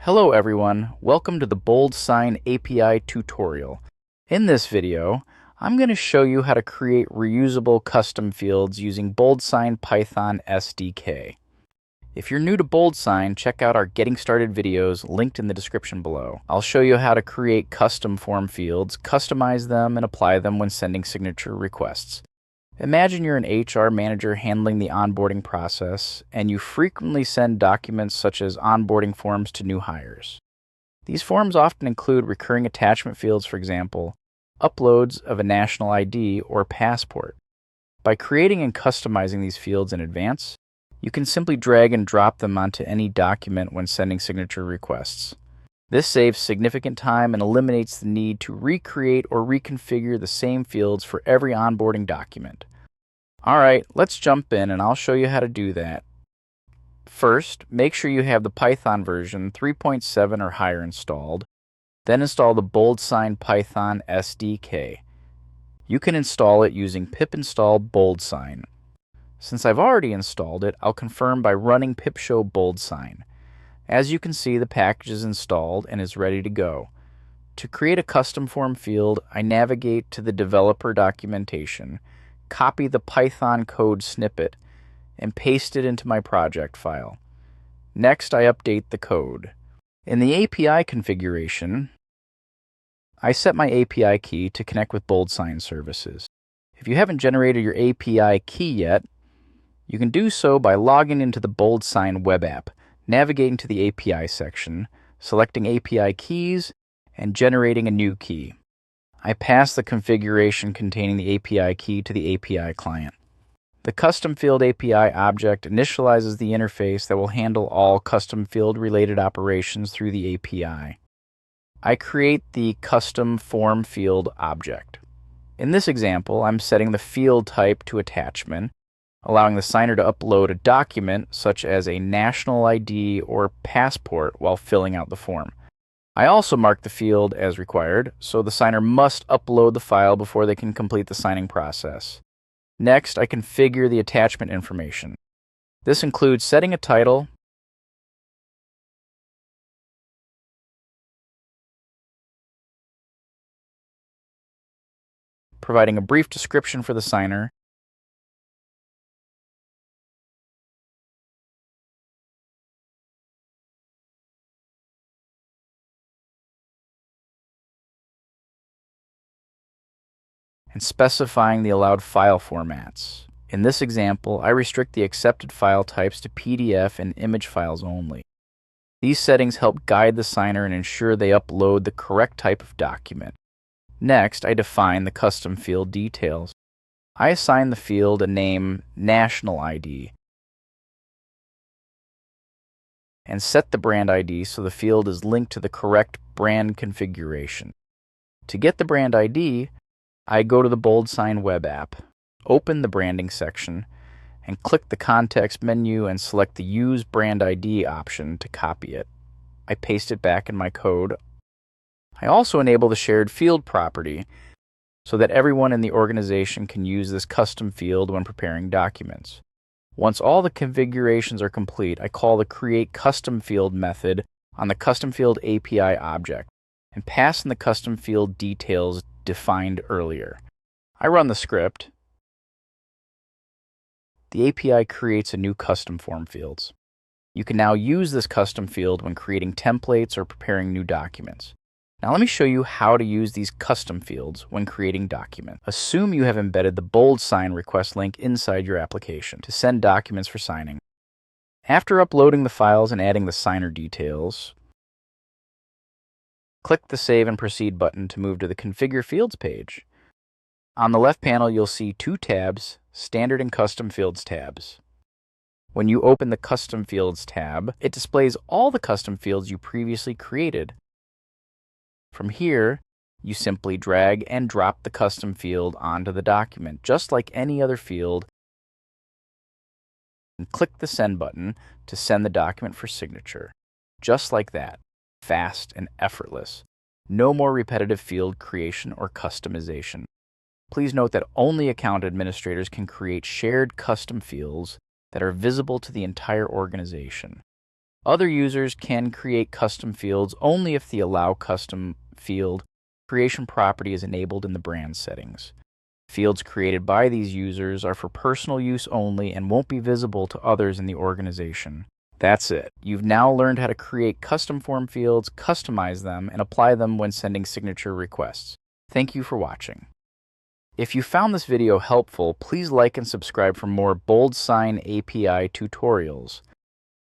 Hello everyone, welcome to the BoldSign API tutorial. In this video, I'm going to show you how to create reusable custom fields using BoldSign Python SDK. If you're new to BoldSign, check out our Getting Started videos linked in the description below. I'll show you how to create custom form fields, customize them, and apply them when sending signature requests. Imagine you're an HR manager handling the onboarding process, and you frequently send documents such as onboarding forms to new hires. These forms often include recurring attachment fields, for example, uploads of a national ID or passport. By creating and customizing these fields in advance, you can simply drag and drop them onto any document when sending signature requests. This saves significant time and eliminates the need to recreate or reconfigure the same fields for every onboarding document. Alright, let's jump in and I'll show you how to do that. First, make sure you have the Python version 3.7 or higher installed. Then install the BoldSign Python SDK. You can install it using pip install BoldSign. Since I've already installed it, I'll confirm by running pip show BoldSign. As you can see, the package is installed and is ready to go. To create a custom form field, I navigate to the developer documentation, copy the Python code snippet, and paste it into my project file. Next, I update the code. In the API configuration, I set my API key to connect with BoldSign services. If you haven't generated your API key yet, you can do so by logging into the BoldSign web app, navigating to the API section, selecting API keys, and generating a new key. I pass the configuration containing the API key to the API client. The custom field API object initializes the interface that will handle all custom field related operations through the API. I create the custom form field object. In this example, I'm setting the field type to attachment, allowing the signer to upload a document such as a national ID or passport while filling out the form. I also mark the field as required, so the signer must upload the file before they can complete the signing process. Next, I configure the attachment information. This includes setting a title, providing a brief description for the signer, and specifying the allowed file formats. In this example, I restrict the accepted file types to PDF and image files only. These settings help guide the signer and ensure they upload the correct type of document. Next, I define the custom field details. I assign the field a name National ID and set the brand ID so the field is linked to the correct brand configuration. To get the brand ID, I go to the BoldSign web app, open the branding section, and click the context menu and select the Use Brand ID option to copy it. I paste it back in my code. I also enable the shared field property so that everyone in the organization can use this custom field when preparing documents. Once all the configurations are complete, I call the Create Custom Field method on the Custom Field API object and pass in the custom field details defined earlier. I run the script. The API creates a new custom form fields. You can now use this custom field when creating templates or preparing new documents. Now let me show you how to use these custom fields when creating documents. Assume you have embedded the BoldSign request link inside your application to send documents for signing. After uploading the files and adding the signer details, click the Save and Proceed button to move to the Configure Fields page. On the left panel, you'll see two tabs, Standard and Custom Fields tabs. When you open the Custom Fields tab, it displays all the custom fields you previously created. From here, you simply drag and drop the custom field onto the document, just like any other field, and click the Send button to send the document for signature. Just like that. Fast and effortless. No more repetitive field creation or customization. Please note that only account administrators can create shared custom fields that are visible to the entire organization. Other users can create custom fields only if the Allow Custom Field creation property is enabled in the brand settings. Fields created by these users are for personal use only and won't be visible to others in the organization. That's it. You've now learned how to create custom form fields, customize them, and apply them when sending signature requests. Thank you for watching. If you found this video helpful, please like and subscribe for more BoldSign API tutorials.